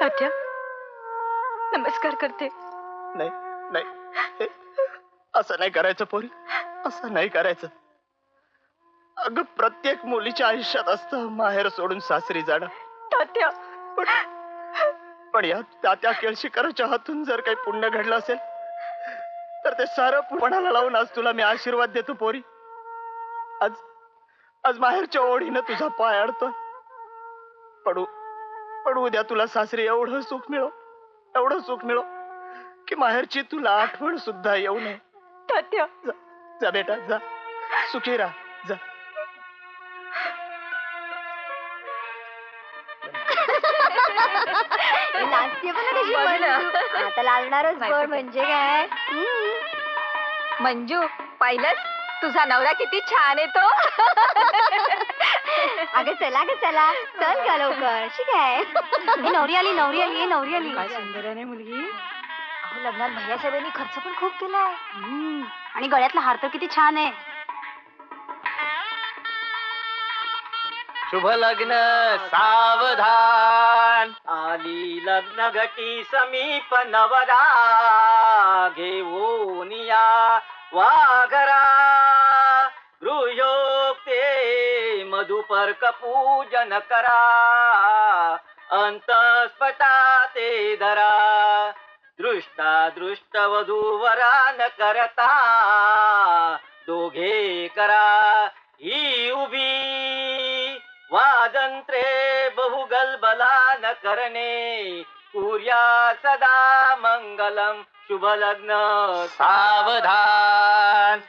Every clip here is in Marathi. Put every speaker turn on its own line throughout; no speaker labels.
तात्या, नमस्कार करते.
नाही नाही, असं नाही करायचं पोरी, असं नाही करायचं. अगं प्रत्येक मुलीच्या आयुष्यात असतं माहेर सोडून सासरी जाणं.
तात्या,
पण या तात्या केळशीकरांच्या हातून जर काही पुण्य घडलं असेल तर ते सारं पुण्याला लावून आज तुला मी आशीर्वाद देतो पोरी. आज आज माहेरच्या ओढीनं तुझा पाय अडतोय. पण उद्या तुला सासरी एवढं सुख मिळो की माहेरची तुला आठवण सुद्धा येऊ नये.
तात्या,
जा, जा बेटा जा, सुखी राहा जा.
नाचते पण कशी मंजू. आता लागणारच बळ म्हणजे काय.
मंजू, पाहिलंस तुझा नवरा किती छान आहे तो.
अगं चला चल का लवकर. अशी काय नवरी आली.
काय सुंदर आहे मुलगी.
अहो लग्नात भैया साहेबांनी खर्च पण खूप केलाय. आणि गळ्यातला हार तर किती छान आहे.
शुभ लग्न सावधान, आली लग्न घटी समीप नवरा, घेऊन या वाघरा, गृहोक्ते मधुपर्क पूजन करा, अंतस्पटा ते धरा, दृष्ट वधूवरा न करता, दोघे करा ही उभी, वादंत्रे बहुगलबला न करणे, कुर्या सदा मंगलम, शुभ लग्न सावधान.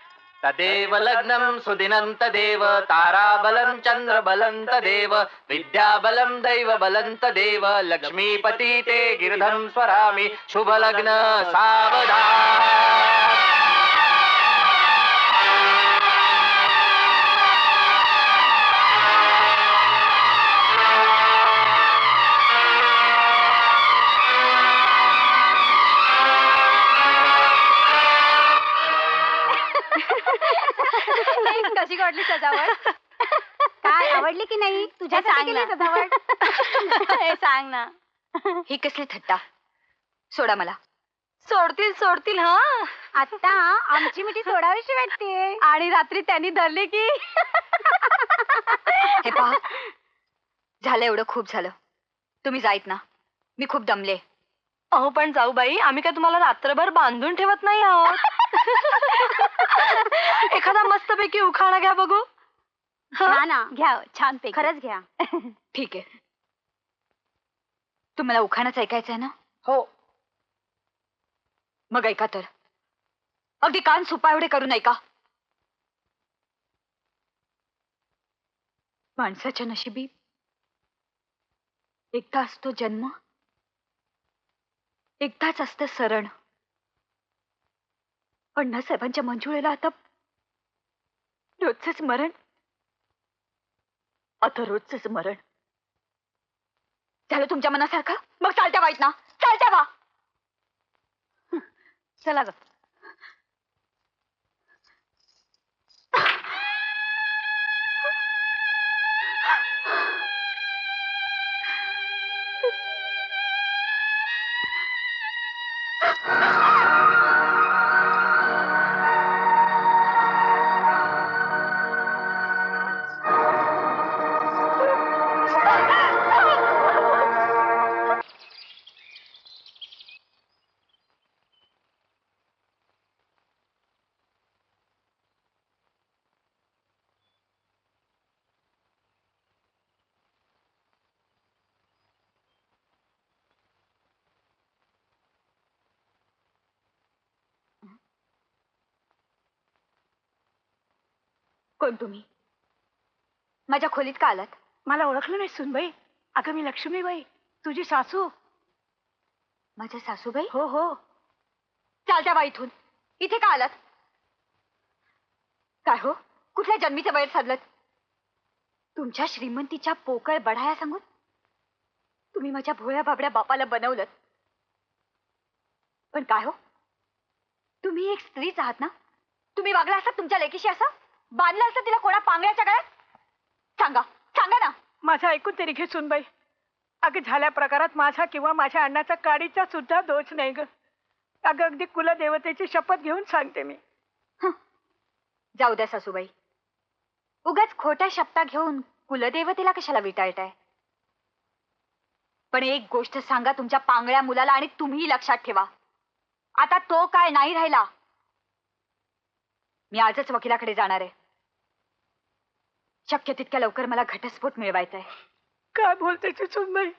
तदेव लग्नं सुदिनं तदेव, ताराबलं चंद्रबलं तदेव, विद्याबलं दैवबलं तदेव, लक्ष्मीपती ते गिरधं स्वरामि, शुभ लग्न सावधान.
कशी वाटली सजावट?
काय आवडली की नाही तुझ्या सजावट?
हे सांग ना. ही कसली थट्टा. सोडा मला. सोडतील हा.
आता आमची मिठी सोडावीशी वाटते.
आणि रात्री त्यांनी धरले की. हे पहा, झालं एवढं खूप झालं. तुम्ही जाईत ना, मी खूप दमले. अहो पण जाऊ बाई, आम्ही काय तुम्हाला रात्रभर बांधून ठेवत नाही आहोत. एखादा मस्तपैकी उखाणा घ्या बघू.
घ्या ना, घ्या छान पैकी. खरंच घ्या.
ठीक आहे. तुम्हाला उखाणाच ऐकायचंय ना?
हो.
मग ऐका तर. अगदी कान सुपा एवढे करून ऐका. माणसाच्या नशिबी एकदा असतो जन्म, एकदाच असतं सरण. अण्णासाहेबांच्या मंजुळेला आता रोजच मरण. आता रोजच मरण. झालं तुमच्या मनासारखं? मग चालत्या वाईट ना, चालत्या वा. चला ग. कोण तुम्ही? माझ्या खोलीत का आलात?
मला ओळखलं नाही सुनबाई. अगं मी लक्ष्मीबाई, तुझी सासू.
माझ्या सासूबाई?
हो हो.
चालत्या बा इथून. इथे का आलात? काय हो, कुठल्या जन्मीचे बैर साधलत? तुमच्या श्रीमंतीच्या पोकळ बढाया सांगून तुम्ही माझ्या भोळ्या बाबड्या बापाला बनवलं. पण काय हो, तुम्ही एक स्त्रीच आहात ना? तुम्ही वागला असता तुमच्या लेकीशी असं? बांधलं असतं तिला कोणा पांगळ्याच्या गळ्यात? सांगा सांगा ना.
माझं ऐकून तरी घे सुनबाई.
अगं झाल्या प्रकारात माझा किंवा माझ्या अण्णाचा काडीचा सुद्धा दोष नाही ग. अगं अगदी कुलदेवतेची शपथ घेऊन सांगते मी.
जाऊ द्या सासूबाई, उगाच खोट्या शब्दा घेऊन कुलदेवतेला कशाला विटाळताय. पण एक गोष्ट सांगा तुमच्या पांगळ्या मुलाला, आणि तुम्ही लक्षात ठेवा, आता तो काय नाही राहिला. मी आजच वकिलाकडे जाणार आहे. शक्य तितक्या लवकर मला घटस्फोट मिळवायचा आहे.
काय बोलते सुनबाई,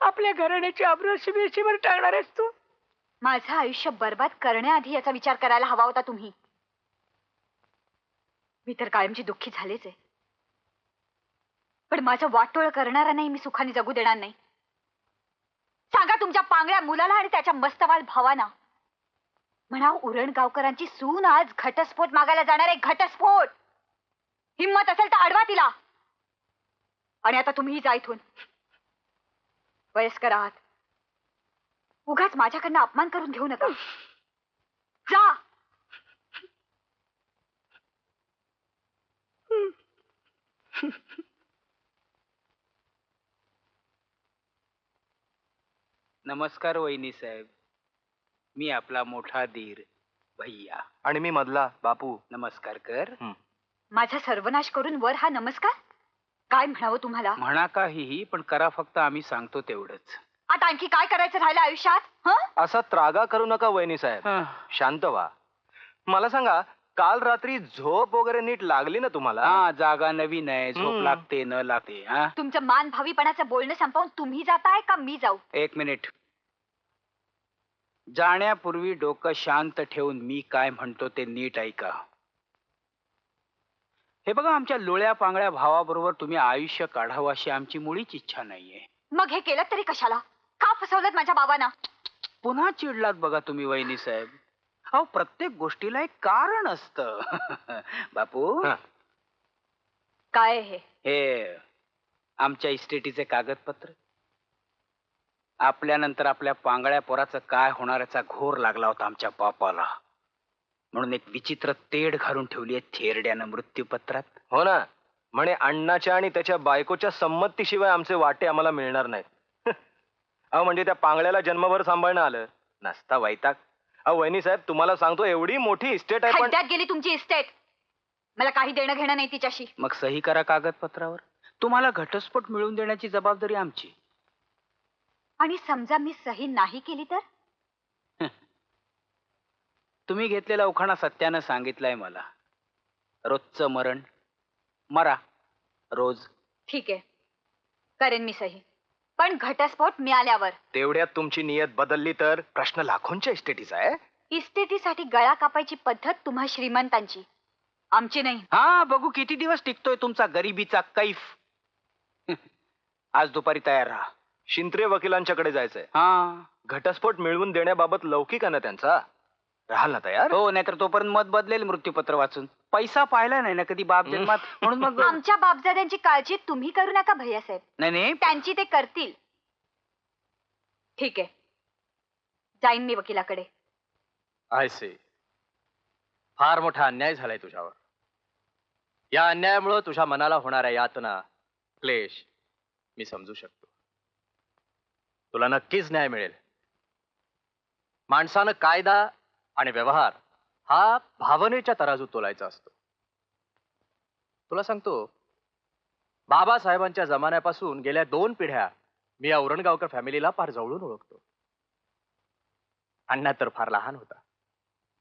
आपल्या घराण्याची आबरूशी बेशीवर टाळणार आहेस तू?
माझं आयुष्य बर्बाद करण्याआधी याचा विचार करायला हवा होता तुम्ही. मी तर कायमची दुःखी झालेच आहे, पण माझं वाटोळ करणारा नाही मी सुखाने जगू देणार नाही. सांगा तुमच्या पांगळ्या मुलाला आणि त्याच्या मस्तवाल भावाना, म्हणा उरणगावकरांची सून आज घटस्फोट मागायला जाणार आहे. घटस्फोट! हिम्मत असेल तर अडवा तिला. आणि आता तुम्हीही जा इथून. वयस्कर आहात, उगाच माझ्याकडनं अपमान करून घेऊ नका. जा.
नमस्कार वहिनी साहेब, मी आपला मोठा धीर भैया.
आणि मी मधला बापू.
नमस्कार कर.
माझा सर्वनाश करून वर हा नमस्कार? काय म्हणावं तुम्हाला?
म्हणा काहीही, पण करा फक्त आम्ही सांगतो तेवढंच.
आता आणखी काय करायचं राहिलं आयुष्यात? हं?
असा त्रागा करू नका वहिनी साहेब, शांत व्हा. मला सांगा, काल रात्री झोप वगैरे नीट लागली ना तुम्हाला?
हा, जागा नवीन आहे, झोप लागते न लागते. हा,
तुमचं मान भावीपणाचं बोलणं संपवून तुम्ही जाताय का मी जाऊ?
एक मिनिट. जाण्यापूर्वी डोकं शांत ठेवून मी काय म्हणतो ते नीट ऐका. हे बघा, आमच्या लोळ्या पांगळ्या भावाबरोबर तुम्ही आयुष्य काढावं अशी आमची मुळीच इच्छा नाहीये.
मग हे केलं तरी कशाला? का फसवलं माझ्या बाबांना?
पुन्हा चिडलात बघा तुम्ही वहिनी साहेब. अहो, प्रत्येक गोष्टीला एक कारण असतं. बापू,
काय हे?
हे आमच्या इस्टेटीचे कागदपत्र. आपल्यानंतर आपल्या पांगळ्या पोराचं काय होणार याचा घोर लागला होता आमच्या बापाला, म्हणून एक विचित्र तेढ घालून ठेवली आहे थेरड्यानं मृत्यूपत्रात.
हो ना, म्हणे अण्णाच्या आणि त्याच्या बायकोच्या संमतीशिवाय आमचे वाटे आम्हाला मिळणार नाहीत. अहो, म्हणजे त्या पांगळ्याला जन्मभर सांभाळणं आलं नसता वैताग. अहो वहिनी साहेब, तुम्हाला सांगतो, एवढी मोठी इस्टेट आहे पण...
खड्ड्यात गेली तुमची इस्टेट. मला काही देणं घेणं नाही तिच्याशी.
मग सही करा कागदपत्रावर. तुम्हाला घटस्फोट मिळवून देण्याची जबाबदारी आमची.
आणि समजा मी सही नाही केली तर?
तुम्ही घेतलेला उखाणा सत्यानं सांगितलाय मला. रोजचं मरण, मरा रोज.
ठीक आहे, करेन मी सही, पण घटस्फोट मिळाल्यावर.
तेवढ्यात तुमची नियत बदलली तर प्रश्न लाखोंच्या इस्टेटीचा आहे.
इस्टेटीसाठी गळा कापायची पद्धत तुम्हा श्रीमंतांची, आमची नाही.
हा, बघू किती दिवस टिकतोय तुमचा गरिबीचा कैफ. आज दुपारी तयार राहा.
शिंत्रे वकिलांच्याकडे जायचंय.
हा,
घटस्फोट मिळवून देण्याबाबत लौकिक आहे ना त्यांचा? राहाल ना तयार?
हो, नाहीतर तोपर्यंत मत बदलेल मृत्यूपत्र वाचून. पैसा पाहिला नाही ना कधी बाप जन्मात, म्हणून मग...
आमच्या बापजाद्यांची काळजी तुम्ही करू नका भैयासाहेब.
नाही,
त्यांची ते करतील. ठीक आहे, जाईन मी वकिलाकडे.
आय से, फार मोठा अन्याय झालाय तुझ्यावर. या अन्यायामुळे तुझ्या मनाला होणाऱ्या यातना, क्लेश मी समजू शकतो. तुला नक्कीच न्याय मिळेल. माणसानं कायदा आणि व्यवहार हा भावनेच्या तराजूत तोलायचा असतो. तुला सांगतो, बाबासाहेबांच्या जमान्यापासून गेल्या 2 पिढ्या मी या उरणगावकर फॅमिलीला फार जवळून ओळखतो. अण्णा तर फार लहान होता,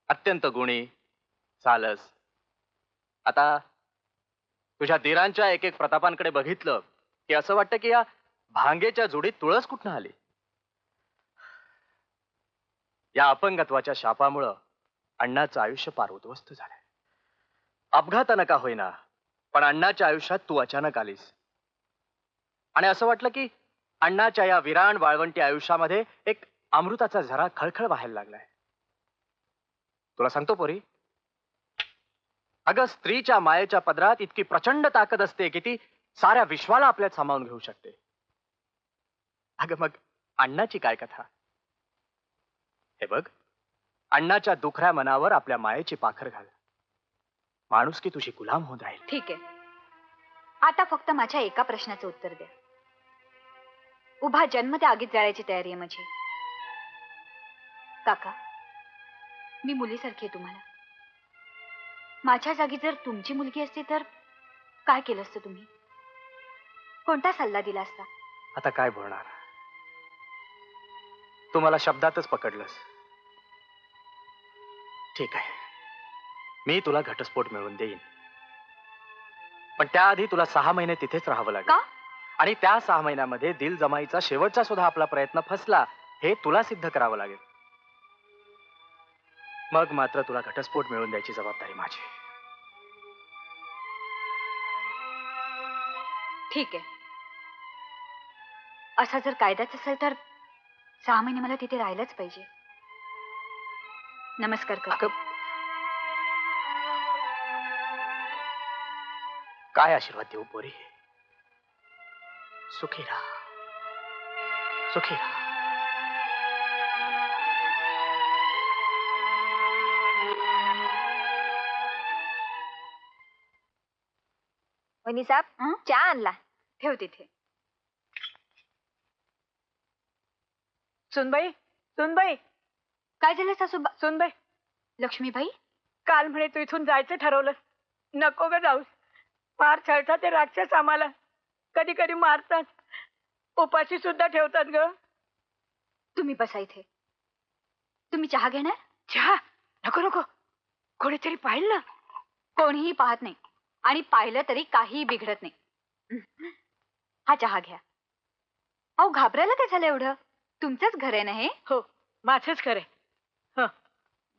अत्यंत गुणी, सालस. आता तुझ्या दिरांच्या एक एक प्रतापांकडे बघितलं की असं वाटतं की या भांगेच्या जोडीत तुळस कुठनं आली. या अपंगत्वाच्या शापामुळं अण्णाचं आयुष्य पार उद्ध्वस्त झालंय. अपघातानं का होईना, पण अण्णाच्या आयुष्यात तू अचानक आलीस आणि असं वाटलं की अण्णाच्या या विराण वाळवंटी आयुष्यामध्ये एक अमृताचा झरा खळखळ व्हायला लागलाय. तुला सांगतो पोरी, अगं स्त्रीच्या मायेच्या पदरात इतकी प्रचंड ताकद असते की ती साऱ्या विश्वाला आपल्यात सामावून घेऊ शकते. अगं मग अण्णाची काय कथा? हे बघ, अण्णाच्या दुखऱ्या मनावर आपल्या मायेची पाखर घाल. माणूस की तुझी गुलाम होऊन राहील.
ठीक आहे, आता फक्त माझ्या एका प्रश्नाचं उत्तर द्या. उभा जन्म त्या आगीत जाळायची तयारी आहे माझी. काका, मी मुलीसारखी आहे तुम्हाला. माझ्या जागी जर तुमची मुलगी असती तर काय केलं असतं तुम्ही? कोणता सल्ला दिला असता?
आता काय बोलणार? तू मला शब्दातच पकडलंस. ठीक आहे, मी तुला घटस्फोट मिळवून देईन, पण त्याआधी तुला 6 महिने तिथेच राहावं लागेल.
का?
आणि त्या 6 महिन्यामध्ये दिल जमाईचा शेवटचा सुद्धा आपला प्रयत्न फसला हे तुला सिद्ध करावं लागेल. मग मात्र तुला घटस्फोट मिळवून द्यायची जबाबदारी माझी.
ठीक आहे. असा जर कायदाच असेल तर 6 महिने मला तिथे राहिलंच पाहिजे. नमस्कार काका.
काय आशीर्वाद देऊ पोरी? सुखी राहा, सुखी राहा.
वहिनी साहेब,
हं?
चहा आणला.
ठेव तिथे.
सुनबाई, सुनबाई,
काय झालं सासूबा?
सुनबाई,
लक्ष्मीबाई,
काल म्हणे तू इथून जायचं ठरवलं. नको ग जाऊस. फार छळतात ते राक्षस आम्हाला. कधी कधी मारतात, उपाशी सुद्धा ठेवतात ग.
तुम्ही बसा इथे. तुम्ही चहा घेणार?
चहा नको नको, कोणीतरी पाहिलं ना.
कोणीही पाहत नाही आणि पाहिलं तरी काहीही बिघडत नाही. हा चहा घ्या. अहो, घाबरायला काय झालं एवढं? तुमचंच घर आहे ना हे.
हो, माझंच खरे.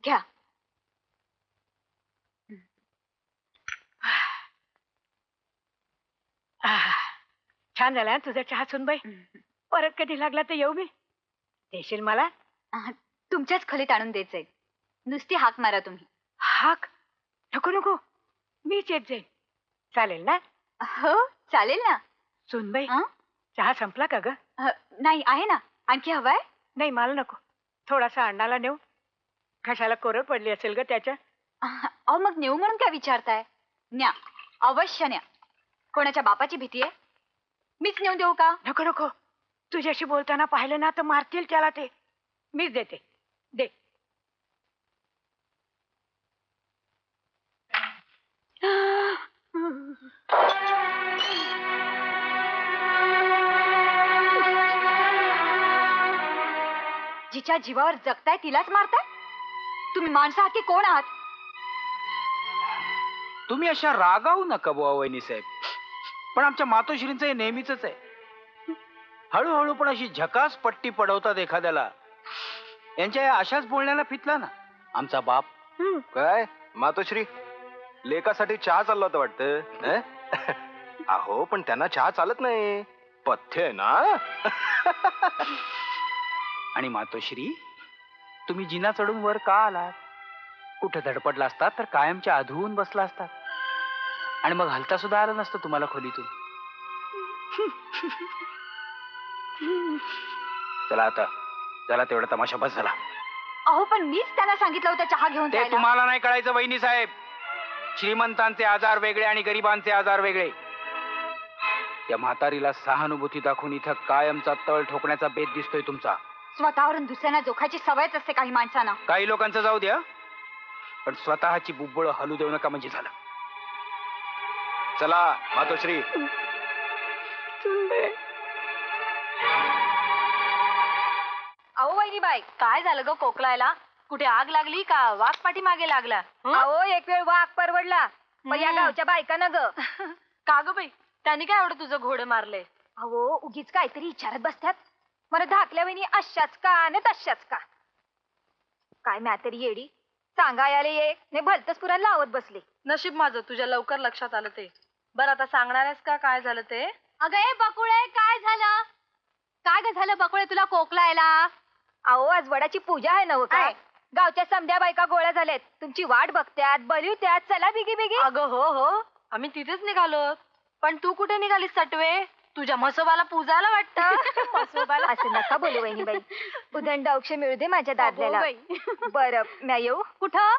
घ्या.
छान झाला तुझा चहा सुनबाई. परत कधी लागला तर येऊ मी. देशील मला?
तुमच्याच खोलीत आणून द्यायचंय. नुसती हाक मारा तुम्ही.
हाक नको नको, मीच येत जाईन. चालेल ना?
हो, चालेल ना.
सुनबाई,
हं?
चहा संपला का ग?
नाही, आहे ना. आणखी हवाय?
नाही, मला नको. थोडासा अण्णाला नेऊ. घशाला कोरड पडली असेल ग त्याच्या.
अहो, मग नेऊ म्हणून काय विचारताय? न्या, अवश्य न्या. कोणाच्या बापाची भीती आहे? मीच नेऊन देऊ का?
नको नको, तुझ्याशी बोलताना पाहिलं ना तर मारतील त्याला ते. मीच देते. दे.
जिच्या जीवावर जगताय तिलाच मारताय? तुम्ही माणसं आहात की कोण आहात?
तुम्ही अशा रागावू नका बुवा वहिनी साहेब. पण आमच्या मातोश्रींचं हे नेहमीच आहे. हळूहळू पण अशी झकास पट्टी पडवतात एखाद्याला. यांच्या या अशाच बोलण्याला फितला ना आमचा बाप.
काय मातोश्री, लेकासाठी चहा चालला होता वाटतं? अहो, पण त्यांना चहा चालत नाही. पथ्य आहे ना.
आणि मातोश्री, तुम्ही जिना चढून वर का आलात? कुठे धडपडला असतात तर कायमच्या अधुवून बसला असतात आणि मग हलता सुद्धा आलं नसतं तुम्हाला खोलीतून. चला आता, चला तेवढा तमाशा बस झाला.
अहो, पण मीच त्यांना सांगितलं होतं चहा घेऊन
ते
जायला.
तुम्हाला नाही कळायचं वहिनी साहेब. श्रीमंतांचे आजार वेगळे आणि गरिबांचे आजार वेगळे. त्या म्हातारीला सहानुभूती दाखवून इथं कायमचा तळ ठोकण्याचा बेत दिसतोय तुमचा.
स्वतःवरून दुसऱ्यांना जोखायची सवयच असते काही माणसांना.
काही लोकांचं जाऊ द्या, पण स्वतःची बुब्बळ हलू देऊ नका म्हणजे झालं.
चला मातोश्री.
अहो वहिनीबाई, काय झालं ग कोकलायला? कुठे आग लागली का वाघ पाठी मागे लागला? अहो, एक वेळ वाघ परवडला, पण या गावच्या बायकांना ग. का ग बाई, त्यांनी काय एवढं तुझं घोडं मारलंय? अहो, उगीच काहीतरी विचारत बसतात. मला धाकल्या वहिनी अशाच का आणि तशाच का? काय म्हातारी येडी, सांगा याले ये ने भलतच पुरा लावत बसले. नशीब माझं तुझ्या लवकर लक्षात आलं ते. बरं, आता सांगणार आहेस का काय झालं ते?
अगं ए बकुळे, काय झालं? काय ग झालं बकुळे तुला कोकलायला?
अहो, आज वडाची पूजा आहे ना हो काय?
काय?
गावच्या समध्या बायका गोळ्या झाल्यात, तुमची वाट बघत्यात, बलिवत्यात. चला बिगी बिगी.
अगं हो हो, आम्ही तिथेच निघालो. पण तू कुठे निघालीस सटवे? तुझ्या म्हसोबाला पूजायला वाटतं.
म्हसोबाला असं नका बोलू वहिनीबाई. उदंड औक्ष मिळू दे माझ्या दादल्याला. बरं, मी येऊ?
कुठं?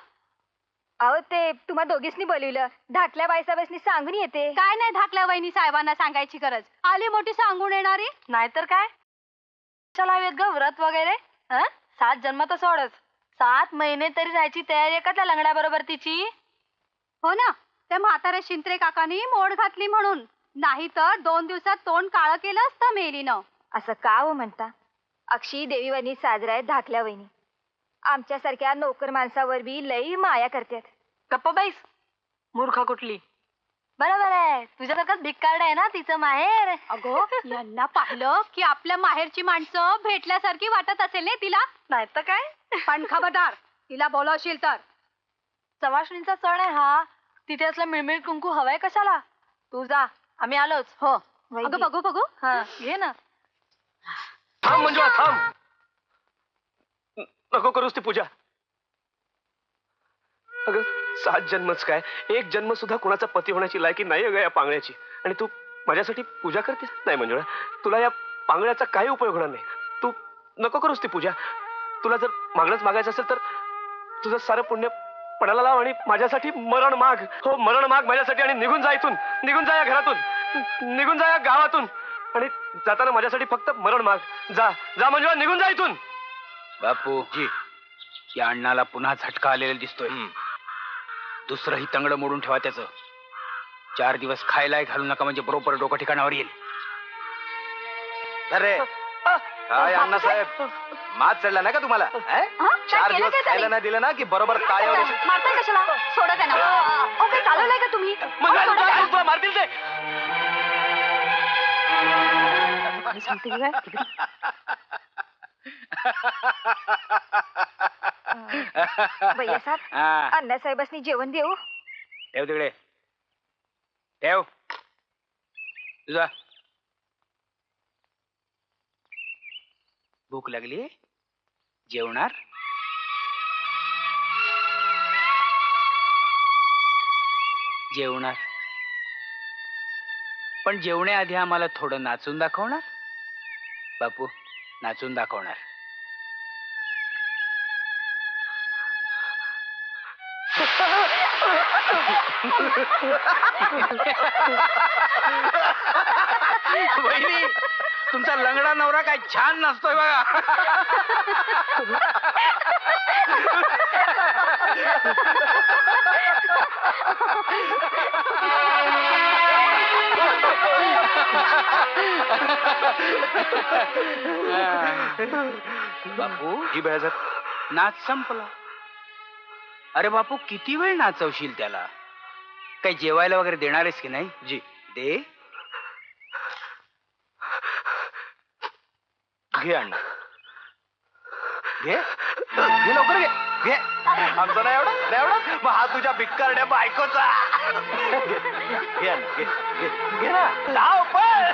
अहो, ते तुम्हा दोघीसनी बोलवलं. धाकल्या बाईसाहेबांनी सांगून येते.
काय नाही धाकल्या वहिनी साहेबांना सांगायची गरज. आली मोठी सांगून येणारी.
नाहीतर काय, कशाला हवेत ग व्रत वगैरे? 7 जन्म तर सोडच, 7 महिने तरी राहायची तयारी आहे का त्या लंगड्या बरोबर तिची?
हो ना, त्या म्हाताऱ्या शिंत्रे काकानी मोड घातली म्हणून, नाही तर 2 दिवसात तोंड काळं केलं असतं मेलीनं.
असं का हो म्हणता? अक्षी देवी वहिनी साजरा आहेत धाकल्या वहिनी. आमच्यासारख्या नोकर माणसावर बी लई माया करतात.
गप्प बाईस, मूर्ख कुठली. बरोबर आहे, तुझ्यासारखंच भिक्कार्ड आहे ना तिचं माहेर.
अगो, यांना पाहिलं की आपल्या माहेरची माणसं भेटल्यासारखी वाटत असेल ना तिला.
नाही तर काय,
पण खबरदार, तिला बोलावशील तर.
सवाष्णींचा सण आहे हा, तिथे असलं मिळमिळ कुंकू हवाय कशाला? तू जा, आम्ही आलोच.
हो, अगं बघू बघू.
हा घे ना.
थांब मंजुळा, थांब. नको करूस ती पूजा. अगं 7 जन्मच काय, 1 जन्म सुद्धा कुणाचा पती होण्याची लायकी नाही अगं या पांगळ्याची. आणि तू माझ्यासाठी पूजा करतेस? नाही मंजुळा, तुला या पांगळ्याचा काही उपयोग होणार नाही. तू नको करूस ती पूजा. तुला जर मागणंच मागायचं असेल तर तुझं सारं पुण्य पणाला लाव आणि माझ्यासाठी मरण माग. हो, मरण माग माझ्यासाठी आणि निघून जा इथून. निघून जा या घरातून, निघून जा या गावातून. आणि जाताना माझ्यासाठी फक्त मरण माग. जा जा मंजुळा, निघून जा इथून.
बापू जी, या अण्णाला पुन्हा झटका आलेला दिसतोय. दुसरंही तंगड मोडून ठेवा त्याचं. 4 दिवस खायलाही घालू नका, म्हणजे बरोबर डोकं ठिकाणावर येईल.
अरे काय अण्णासाहेब, मात चढला नाही का तुम्हाला? 4 दिवस खायला नाही दिलं ना की बरोबर टाळ्यावर येशील.
मारताय कशाला? सोडा त्यांना. अहो, काय चालवलंय का तुम्ही?
मग काय तुला मारतील ते?
मी सांगते की काय?
भैयासाहेब,
हा,
अण्णासाहेबांनी जेवण देऊ?
ठेव तिकडे, ठेव. तुझा भूक लागली, जेवणार? जेवणार, पण जेवण्याआधी आम्हाला थोडं नाचून दाखवणार? बापू, नाचून दाखवणार. वहिनी, तुमचा लंगडा नवरा काय छान नाचतोय बघा. बापू,
जी भैयासाहेब.
नाच संपला. अरे बापू, किती वेळ नाचवशील त्याला? काही जेवायला वगैरे देणार आहेस की नाही?
जी
दे.
घे अण्णा, घे घे लवकर घे. घे. आमचा नाही एवढा, नाही एवढा, मग हा तुझ्या भिक्कारड्या बायकोचा. घे घे अण्णा, घे घे घे ना. धाव पळ.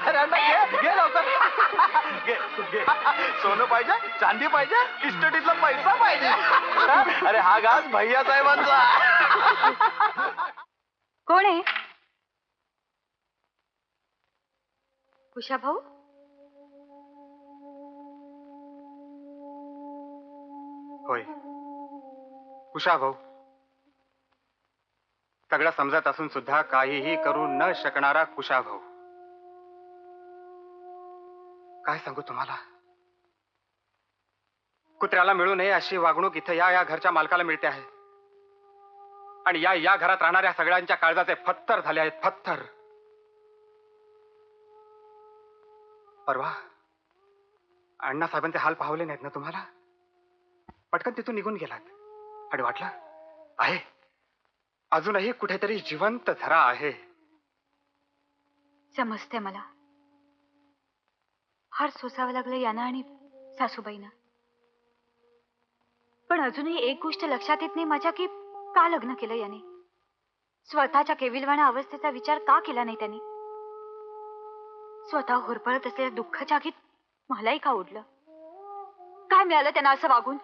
अरे अण्णा, घे घे लवकर. घे घे. सोनं पाहिजे, चांदी पाहिजे, इस्टेटीतला पैसा पाहिजे. अरे हा घास भैया साहेबांचा.
कोण आहे? कुशा भाऊ?
होय, कुशा भाऊ. सगळं समजत असून सुद्धा काहीही करू न शकणारा कुशा भाऊ. काय सांगू तुम्हाला? कुत्र्याला मिळू नये अशी वागणूक इथं या घरच्या मालकाला मिळते आहे. आणि या घरात राहणाऱ्या सगळ्यांच्या काळजाचे फत्तर झाले आहेत, फत्तर. परवा अण्णासाहेबांचे हाल पाहवले नाहीत ना तुम्हाला? पटकन तिथून निघून गेलात आणि वाटलं आहे अजूनही कुठेतरी जिवंत झरा आहे.
समजते मला. फार सोसावं लागलं यांना आणि सासूबाईंना. पण अजूनही एक गोष्ट लक्षात येत नाही माझ्या, की का लग्न केलं याने? स्वतःच्या केविलवाण्या अवस्थेचा विचार का केला नाही त्यांनी? स्वतः होरपळत असलेल्या दुःखाच्या आगीत मलाही का ओढलं? काय मिळालं त्यांना असं वागून?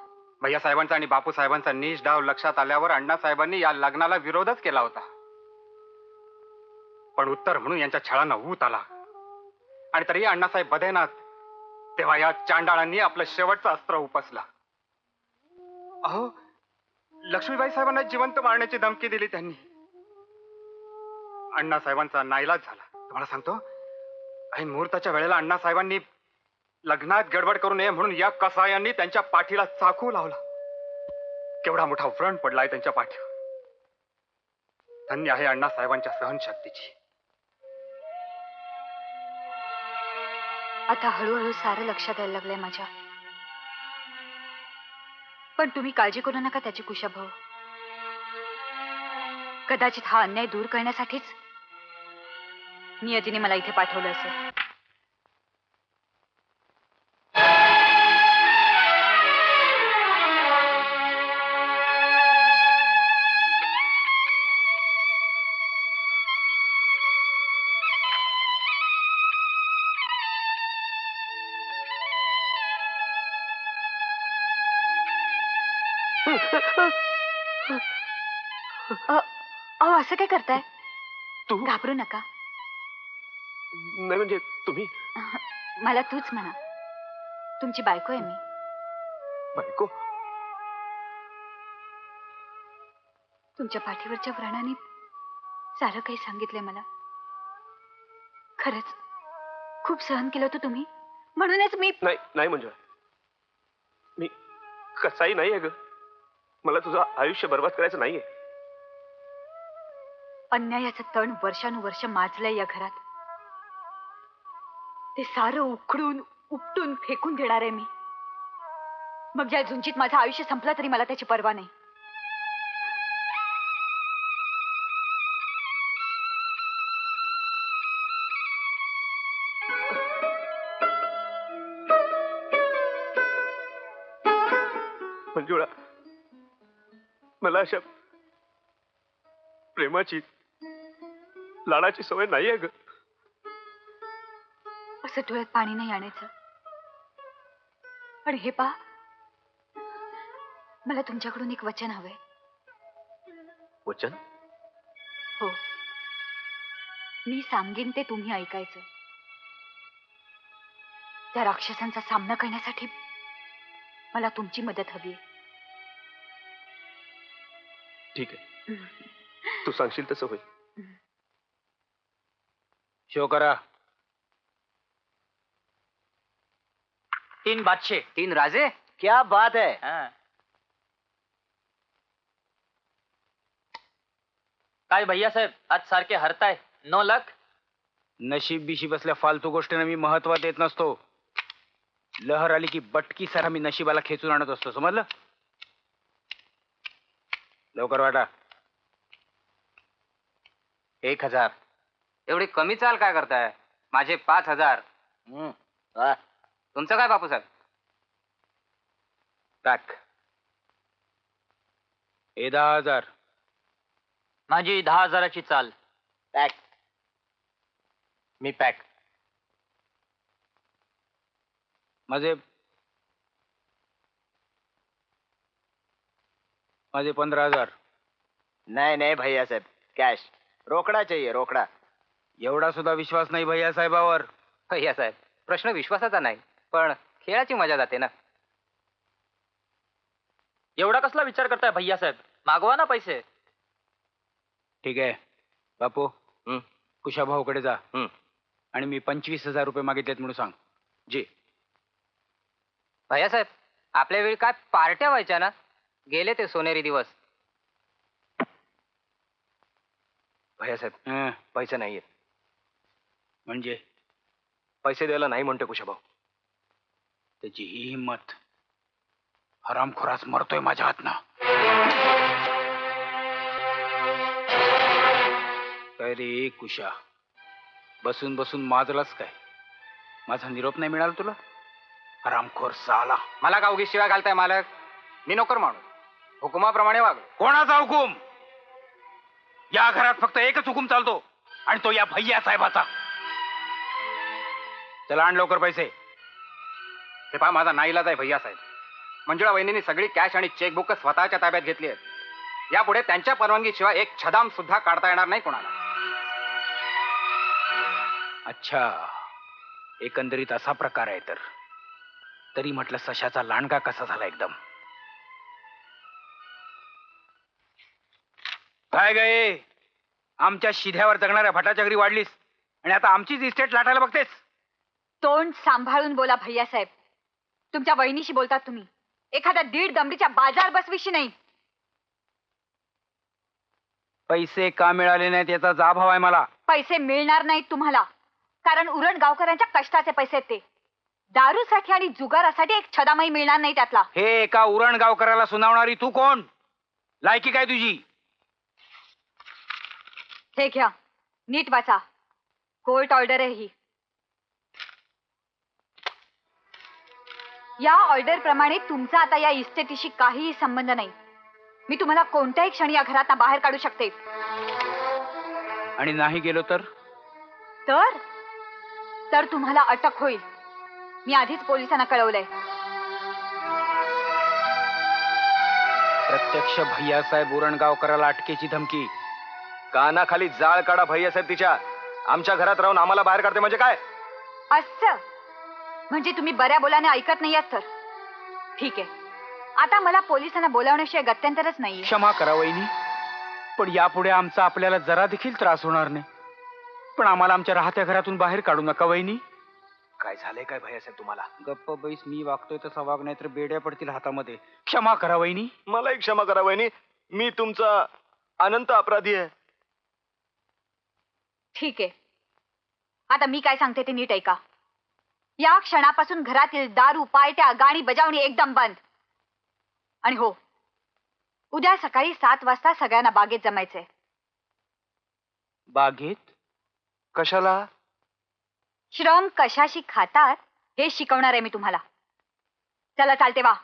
भैया साहेबांचा आणि बापू साहेबांचा नीच डाव लक्षात आल्यावर अण्णासाहेबांनी या लग्नाला विरोधच केला होता. पण उत्तर म्हणून यांच्या छळांना ऊत आला. आणि तरी अण्णासाहेब बधेनात, तेव्हा या चांडाळांनी आपलं शेवटचं अस्त्र उपसलं. अहो, लक्ष्मीबाई साहेबांना जिवंत मारण्याची धमकी दिली त्यांनी. अण्णासाहेबांचा नाईलाज झाला. तुम्हाला सांगतो, ऐन मुहूर्ताच्या वेळेला अण्णासाहेबांनी लग्नात गडबड करू नये म्हणून या कसायांनी त्यांच्या पाठीला चाकू लावला. केवढा मोठा व्रण पडलाय त्यांच्या पाठीवर. धन्य आहे अण्णासाहेबांच्या सहनशक्तीची.
आता हळूहळू सारं लक्षात यायला लागलंय माझ्या. पण तुम्ही काळजी करू नका त्याची कुशाभाऊ. कदाचित हा अन्याय दूर करण्यासाठीच नियतीने मला इथे पाठवलं असेल. अहो असं काय करताय?
तू
घाबरू नका.
नाही म्हणजे तुम्ही
मला तूच म्हणा. तुमची बायको आहे मी.
बायको?
तुमच्या पाठीवरच्या व्रणाने सारं काही सांगितलंय मला. खरंच खूप सहन केलं होतं तुम्ही, म्हणूनच मी.
नाही नाही म्हणजे मी कसाही नाहीये ग. मला तुझं आयुष्य बर्बाद करायचं नाहीये.
अन्यायाचं तण वर्षानुवर्ष माजलंय या घरात. ते सारं उखडून उपटून फेकून देणार आहे मी. मग या झुंजीत माझं आयुष्य संपलं तरी मला त्याची पर्वा नाही.
मंजुळा, मला अशा प्रेमाची लाडाची सवय नाहीये ग.
असं डोळ्यात पाणी नाही आणायचं. पण हे पहा, मला तुमच्याकडून एक वचन हवंय.
वचन?
हो, मी सांगेन ते तुम्ही ऐकायचं. त्या राक्षसांचा सामना करण्यासाठी मला तुमची मदत हवी आहे.
ठीक आहे, तू सांगशील तसं होईल.
शो करा.
3 बादशे.
3 राजे. क्या बात है.
काय भैया साहेब आज सारखे हरताय. नो लक.
नशीब बिशीब असल्या फालतू गोष्टींना मी महत्व देत नसतो. लहर आली की बटकी सारा मी नशिबाला खेचून आणत असतो, समजलं? लवकर वाटा.
1000.
एवढी कमी चाल काय करताय? माझे 5000. तुमचं काय बापूसाहेब?
पॅक. हे 10,000.
माझी 10,000ची चाल.
पॅक. मी पॅक.
माझे 15,000.
नहीं नहीं भैया साहब, कैश. रोकड़ा चाहिए, रोकड़ा.
एवढा सुद्धा विश्वास नाही भैया साहेबावर.
भैया साहेब, प्रश्न विश्वासाचा नाही, पण खेळाची मजा जाते ना.
एवढा कसला विचार करताय भैया साहेब? मागवा ना पैसे.
ठीक आहे बापू, कुशाभाऊकडे जा आणि मी 25,000 रुपये मागितलेत म्हणून सांग.
जी.
भैया साहेब, आपल्या वेळी काय पार्ट्या व्हायच्या ना. गेले ते सोनेरी दिवस.
भैया साहेब, पैसे नाहीये.
म्हणजे
पैसे द्यायला नाही म्हणते कुशाभाऊ.
त्याची ही हिंमत. हरामखोराच मरतोय माझ्या हातनं. काय रे कुशा, बसून बसून माजलास काय? माझा निरोप नाही मिळाला तुला? हरामखोर साला.
मला का उगीच शिवाय घालताय मालक? मी नोकर माणूस, हुकुमाप्रमाणे वागलो.
कोणाचा हुकूम? या घरात फक्त एकच हुकूम चालतो आणि तो या भैया साहेबाचा. चला आण लवकर पैसे.
हे पहा, माझा नाईलाज आहे भैया साहेब. मंजुळा वहिनींनी सगळी कॅश आणि चेकबुक स्वतःच्या ताब्यात घेतली आहेत. यापुढे त्यांच्या परवानगीशिवाय एक छदाम सुद्धा काढता येणार नाही कोणाला.
अच्छा, एकंदरीत असा प्रकार आहे तर. तरी म्हटलं सशाचा लांडगा कसा झाला एकदम. काय गये, आमच्या शिध्यावर जगणाऱ्या भटाच्या घरी वाढलीस आणि आता आमचीच इस्टेट लाटायला बघतेस.
तोंड सांभाळून बोला भैयासाहेब. तुमच्या वहिनीशी बोलतात तुम्ही, एखाद्या 1.5 दमडीच्या बाजार बसवीशी नाही.
पैसे का मिळाले नाहीत याचा जाब हवाय मला.
पैसे मिळणार नाहीत तुम्हाला, कारण उरण गावकऱ्यांच्या कष्टाचे पैसे आहेत ते. दारूसाठी आणि जुगारासाठी एक छदामही मिळणार नाही त्यातला.
हे एका उरण गावकऱ्याला सुनावणारी तू कोण? लायकी काय तुझी?
हे घ्या, नीट वाचा. कोर्ट ऑर्डर आहे ही. या ऑर्डर प्रमाणे तुमचा आता या इस्टेटीशी काहीही संबंध नाही. मी तुम्हाला कोणत्याही क्षणी या घरात बाहेर काढू शकते.
आणि नाही गेलो तर?
तर तुम्हाला अटक होईल. मी आधीच पोलिसांना कळवलंय.
प्रत्यक्ष भैयासाहेब उरणगावकराला अटकेची धमकी.
कानाखाली जाळ काढा भैयासाहेब तिच्या. आमच्या घरात राहून आम्हाला बाहेर काढते म्हणजे काय?
असं म्हणजे तुम्ही बऱ्या बोलाने ऐकत नाही आहात तर ठीक आहे. आता मला पोलिसांना बोलावण्याशिवाय गत्यंतरच नाहीये.
क्षमा करा वहिनी, पण यापुढे आमचा आपल्याला जरा देखील त्रास होणार नाही. पण आम्हाला आमच्या राहत्या घरातून बाहेर काढू नका वहिनी.
काय झालंय काय भैयासाहेब तुम्हाला?
गप्प बैस. मी वागतोय तसा वाग, नाही तर बेड्या पडतील हातामध्ये. क्षमा करा वहिनी.
मलाही क्षमा करा वहिनी. मी तुमचा अनंत अपराधी आहे.
ठीक आहे. आता मी काय सांगते ते नीट ऐका. या क्षणापासून घरातील दारू, पार्ट्या, गाणी बजावणी एकदम बंद. आणि हो, उद्या सकाळी 7 वाजता सगळ्यांना बागेत जमायचंय.
बागेत?
कशाला?
श्रम कशाशी खातात हे शिकवणार आहे मी तुम्हाला. चला चालते वा.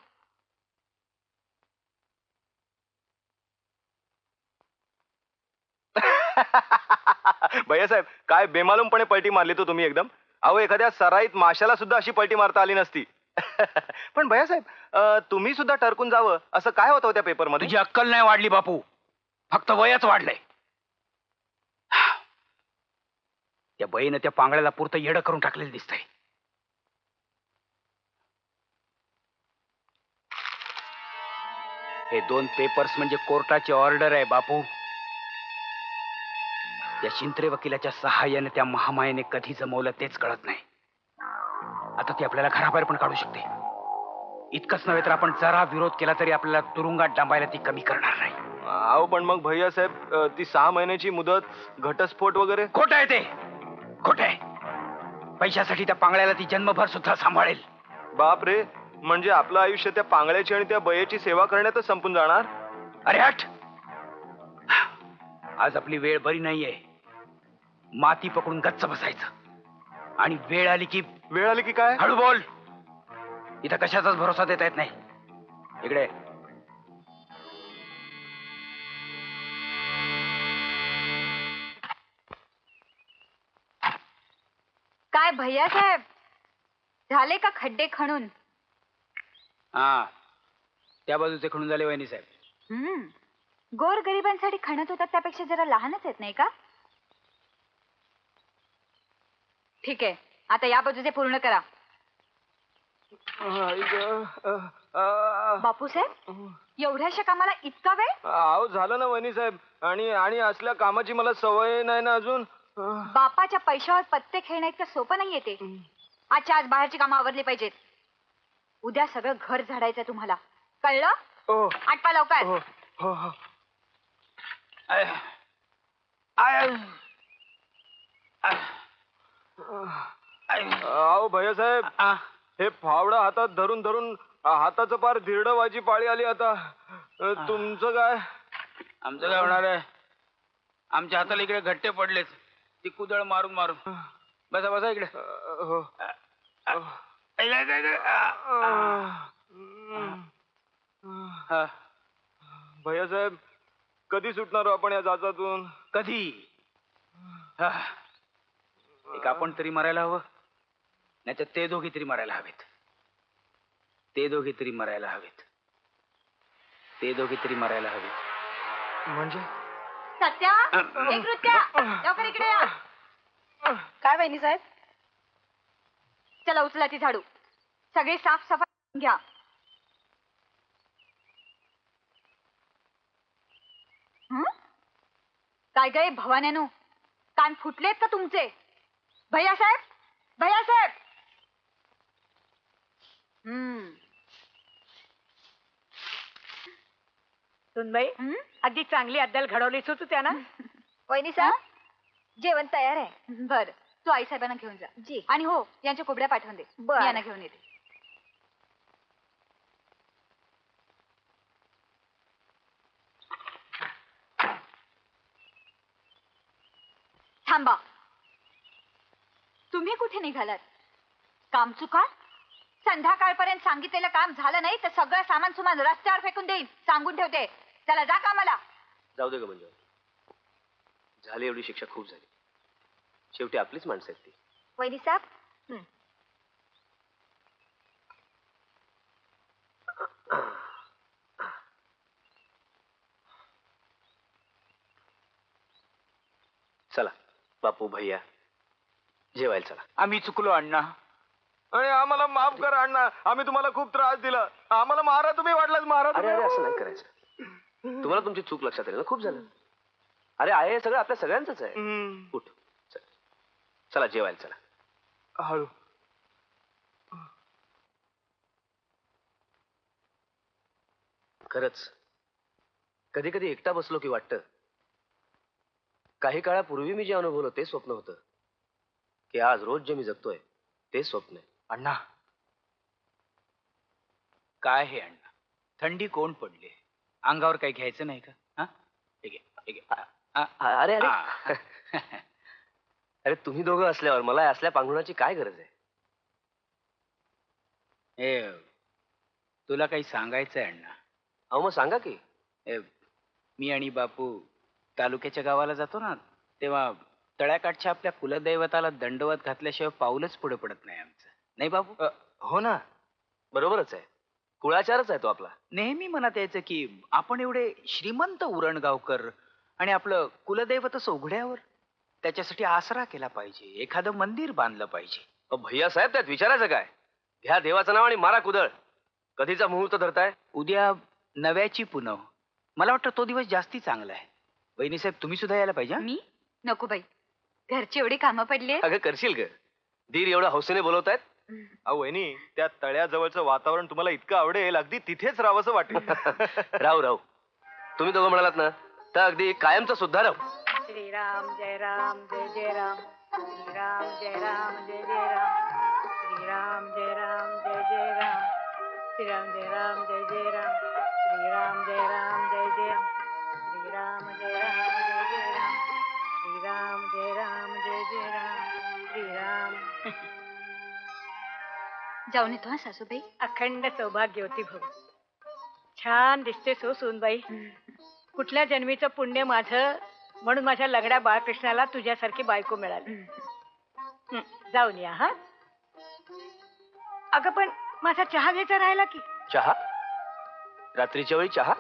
भैयासाहेब काय बेमालूमपणे पलटी मारली तो तुम्ही एकदम. अहो एखाद्या सराईत माशाला सुद्धा अशी पलटी मारता आली नसती. पण भैयासाहेब तुम्ही सुद्धा टरकून जावं असं काय होतं त्या पेपर मध्ये?
तुझी अक्कल नाही वाढली बापू, फक्त वयच वाढलंय. त्या बाईनं त्या पांगळ्याला पुरतं येडं करून टाकलेलं दिसतंय. हे 2 पेपर्स म्हणजे कोर्टाची ऑर्डर आहे बापू. त्या शिंत्रे वकिलाच्या सहाय्याने त्या महामायेने कधी जमवलं तेच कळत नाही. आता ती आपल्याला घराबाहेर पण काढू शकते. इतकंच नव्हे तर आपण जरा विरोध केला तरी आपल्याला तुरुंगात डांबायला ती कमी करणार नाही.
अहो पण मग भैयासाहेब ती 6 महिन्याची मुदत, घटस्फोट वगैरे?
खोटं आहे ते, खोटं आहे. पैशासाठी त्या पांगळ्याला ती जन्मभर सुद्धा सांभाळेल.
बाप रे, म्हणजे आपलं आयुष्य त्या पांगळ्याची आणि त्या बयेची सेवा करण्यातच संपून जाणार?
अरे हट. आज आपली वेळ बरी नाहीये. माती पकडून गच्च बसायचं आणि वेळ आली की
काय?
हळू बोल. इथं कशाचाच भरोसा देता येत नाही. इकडे
काय भैयासाहेब, झाले का खड्डे खणून?
हा, त्या बाजूचे खणून झाले वहिनी साहेब.
गोर गरिबांसाठी खणत होतात त्यापेक्षा जरा लहानच आहेत नाही का? ठीक आहे, आता या बाजूचे पूर्ण करा. बापूसाहेब, एवढ्याशा कामाला इतका वेळ?
अहो झालं ना वहिनी साहेब, आणि असल्या कामाची मला सवय नाही ना अजून.
बापाच्या पैशावर पत्ते खेळणं इतकं सोपं नाहीये ते. आजच्या आज बाहेरची कामं आवरली पाहिजेत. उद्या सगळं घर झाडायचंय तुम्हाला, कळलं? आटपा लवकर.
अहो भैयासाहेब, हे फावडा हातात धरून धरून हाताचं पार धिरडवाची पाळी आली आता. तुमचं काय?
आमचं काय होणार आहे? आमच्या हाताला इकडे घट्टे पडलेत, ती कुदळ मारून मारून. बसा बसा इकडे.
भैयासाहेब, कधी सुटणार आपण या जाचातून?
कधी? एक आपण तरी मरायला हवं, नाही तर ते दोघी तरी मरायला हवेत. ते दोघी तरी मरायला हवेत. ते दोघी तरी मरायला हवेत.
म्हणजे
सत्या, एक नृत्या, लवकर इकडे या.
काय वहिनी साहेब?
चला उचला ती झाडू. सगळे साफसफाई घ्या. काय गे भवान्यानो, कान फुटलेत का तुमचे? भैयासाहेब, भैयासाहेब.
सुनबाई अगदी चांगली अद्दल घडवलीस तू त्यांना.
वहिनी साहेब जेवण तयार आहे.
बर, तू आई साहेबांना घेऊन जा.
जी.
आणि हो, यांच्या कोबड्या पाठवून दे.
बरं.
मी यांना घेऊन येते. थांबा, तुम्ही कुठे निघालात? काम चुका? संध्याकाळपर्यंत सांगितलेलं काम झालं नाही तर सगळं सामान सुमान रस्त्यावर फेकून देईन, सांगून ठेवते. चला जा कामाला.
जाऊ दे ग म्हणजे झाली एवढी शिक्षा खूप झाली. शेवटी आपलीच माणसं आहेत ती.
वहिनी साहेब
चला बापू भैया जेवायला चला.
आम्ही चुकलो अण्णा.
आणि आम्हाला माफ करा अण्णा, आम्ही तुम्हाला खूप त्रास दिला. आम्हाला मारा तुम्ही, वाटलाच मारा
अरे
तुम्ही.
अरे असं नाही करायचं. तुम्हाला तुमची चूक लक्षात आली ना, खूप झालं. अरे आहे हे सगळं आपल्या सगळ्यांचंच आहे. उठ चल. चला जेवायला चला.
हळू.
खरंच कधी कधी एकटा बसलो की वाटतं काही काळापूर्वी मी जे अनुभवलं ते स्वप्न होतं की आज रोज जे मी जगतोय ते स्वप्न आहे.
अण्णा काय हे अण्णा, थंडी कोण पडली, अंगावर काही घ्यायचं नाही का? हा हे घे, हे घे.
अरे अरे
हा.
अरे तुम्ही दोघं असल्यावर मला असल्या पांघरुणाची काय गरज आहे?
हे तुला काही सांगायचं आहे अण्णा.
अहो मग सांगा की.
मी आणि बापू तालुक्याच्या गावाला जातो ना, तेव्हा तळ्याकाठच्या आपल्या कुलदैवताला दंडवत घातल्याशिवाय पाऊलच पुढे पडत नाही आमचं. नाही बापू?
हो ना, बरोबरच आहे. कुळाचारच आहे तो आपला.
नेहमी मनात यायचं की आपण एवढे श्रीमंत उरणगावकर आणि आपलं कुलदैवत उघड्यावर, त्याच्यासाठी आसरा केला पाहिजे, एखादं मंदिर बांधलं पाहिजे.
भैया साहेब त्यात विचारायचं काय? घ्या देवाचं नाव आणि मारा कुदळ. कधीचा मुहूर्त धरताय?
उद्या नव्याची पुनव. मला वाटतं तो दिवस जास्ती चांगला आहे. वहिनी साहेब तुम्ही सुद्धा यायला पाहिजे.
मी नको बाई, घरची एवढी कामं पडली.
अगं करशील ग. दीर एवढा हौसेने बोलवतायत.
अहो वहिनी, त्या तळ्याजवळचं वातावरण तुम्हाला इतकं आवडेल, अगदी तिथेच राहावंसं वाटेल.
राहू राहू. तुम्ही दोघं म्हणालात ना तर अगदी कायमचं सुद्धा राहू.
श्रीराम जय राम जय जय राम. श्रीराम जय राम जय जय राम. श्रीराम जय राम जय जय राम. श्रीराम जय राम जय जय राम. श्रीराम जय राम जय जय राम. श्रीराम जय राम जय जय राम. श्रीराम जय राम जय जय राम. श्रीराम.
जाऊन येतो हा सासूबाई.
अखंड सौभाग्यवती भव. छान दिसतेस हो सूनबाई. कुठल्या जन्मीचं पुण्य माझं, म्हणून माझ्या लगड्या बाळकृष्णाला तुझ्यासारखी बायको मिळाली. जाऊन या. हा अगं पण माझा चहा घ्यायचा राहिला की.
चहा? रात्रीच्या वेळी चहा?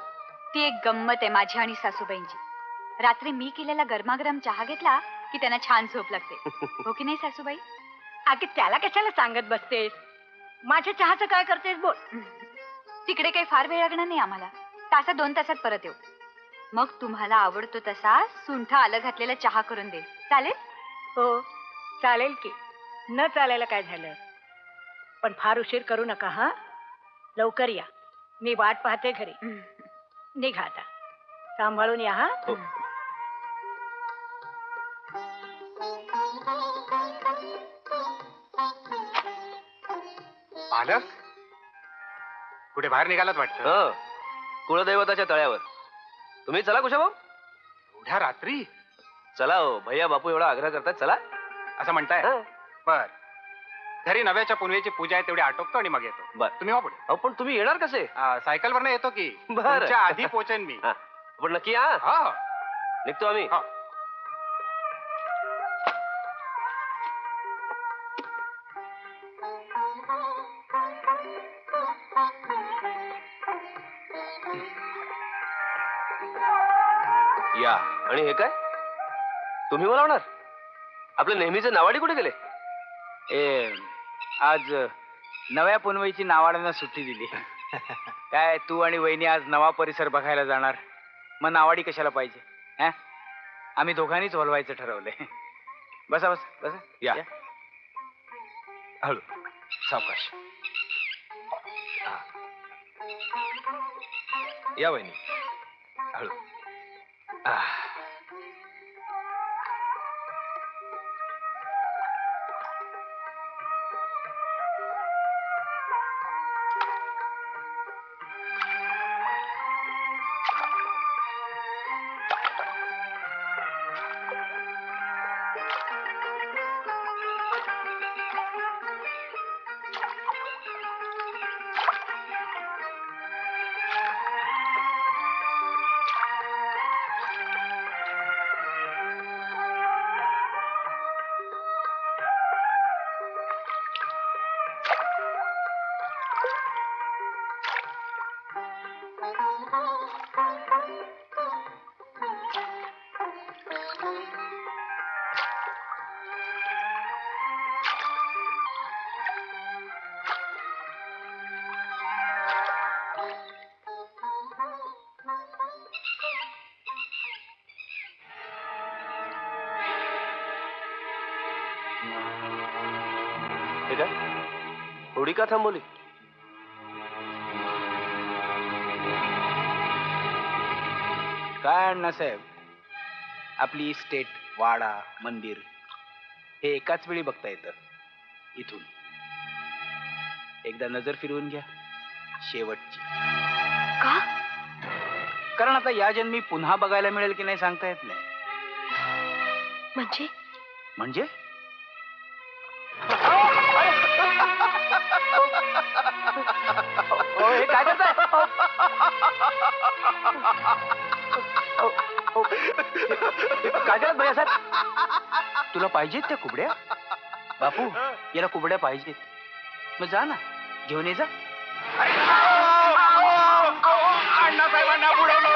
ती एक गंमत आहे माझी आणि सासूबाईंची. रात्री मी केलेला गरमागरम चहा घेतला की त्यांना छान झोप लागते. हो की नाही सासूबाई?
अगं त्याला कशाला सांगत बसतेस, माझ्या चहाचं काय करतेस बोल.
तिकडे काही फार वेळ लागणार नाही आम्हाला. तासात 2 तासात परत येऊ. मग तुम्हाला आवडतो तसा सुंठ आलं घातलेला चहा करून दे. चालेल?
हो चालेल की. न चालायला काय झालं, पण फार उशीर करू नका. हा लवकर या, मी वाट पाहते घरी. निघा आता, सांभाळून या. हा
पालक कुठे बाहेर निघालात वाटतं?
हो, कुळदैवताच्या तळ्यावर. तुम्ही चला कुशाभाऊ.
एवढ्या रात्री?
चला हो, भैया बापू एवढा आग्रह करतात, चला.
असं म्हणताय?
हं.
बर. घरी नव्याच्या पुनवेची पूजा आहे, तेवढी आटोपतो आणि मग येतो.
बर.
तुम्ही वा पुढे.
अहो पण तुम्ही येणार कसे?
सायकलवरनं येतो की.
बरं.
तुमच्या आधी पोहोचेन मी.
हा, पण नक्की या.
हा
निघतो आम्ही.
हा.
या. आणि हे काय तुम्ही बोलावणार? आपले नेहमीचे नावाडी कुठे गेले?
आज नव्या पुनवईची नावाड्यांना सुट्टी दिली. काय तू आणि वहिनी आज नवा परिसर बघायला जाणार, मग नावाडी कशाला पाहिजे? आम्ही दोघांनीच बोलवायचं ठरवलंय. बसा बसा बसा.
या.
हळू सावकाश. हा. या वहिनी हळू.
हे काय होडी का थांबवली?
काय अण्णासाहेब, आपली इस्टेट, वाडा, मंदिर हे एकाच वेळी बघता येतं. इथून एकदा नजर फिरवून घ्या, शेवटची.
का?
कारण आता या जन्मी पुन्हा बघायला मिळेल की नाही सांगता येत नाही.
म्हणजे
म्हणजे
हे काय करताय? काय करत भैया साहेब?
तुला पाहिजेत त्या कुबड्या? बापू, याला कुबड्या पाहिजेत. मग जा ना, घेऊन ये जा.
अण्णासाहेबांना बुडवलं.